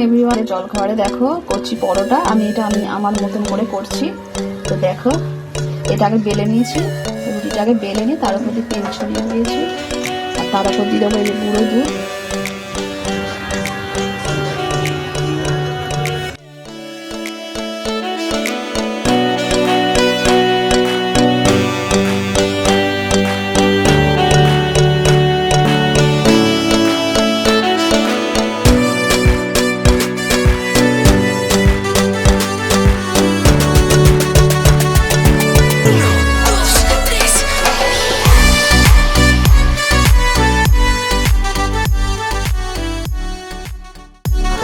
Everyone, জলখাবারে দেখো করছি পরোটা। আমি আমার মতন করে করছি। তো দেখো, এটাকে বেলে নিয়েছি, রুটিটাকে বেলে নিয়ে তার উপর দিয়ে তেল ছড়িয়ে দিয়েছি, আর তার উপর দিয়ে দেবো এই গুঁড়ো দুধ।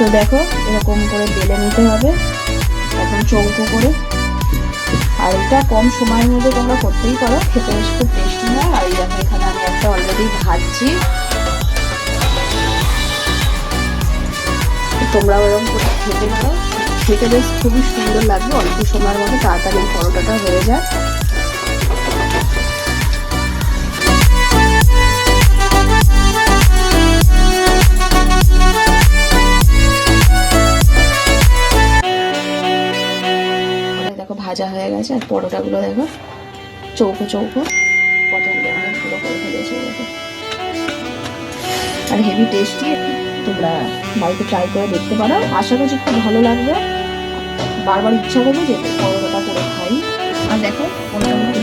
তো দেখো, এরকম করে বেলে নিতে হবে একদম চৌকো করে। আর এটা কম সময়ের মধ্যে তোমরা করতেই পারো, খেতে বেশ খুব টেস্টি হয়। আর এই দেখো, এখানে আমি একটা অলরেডি ভাজছি, তোমরাও এরকম করে খেতে পারো। খেতে বেশ খুবই সুন্দর লাগবে, অল্প সময়ের মধ্যে তাড়াতাড়ি পরোটাটা হয়ে যায়। ভাজা হয়ে গেছে, আর পরোটাগুলো দেখো চৌকো চৌকো, পছন্দ অনেকগুলো করে ফেলেছে দেখো, আর হেভি টেস্টি। তোমরা বাড়িতে ট্রাই করে দেখতে পারো, আশা করছি খুব ভালো লাগবে। বারবার ইচ্ছা করবে যে পরোটাটা করে খাই। আর দেখো পরোটাগুলো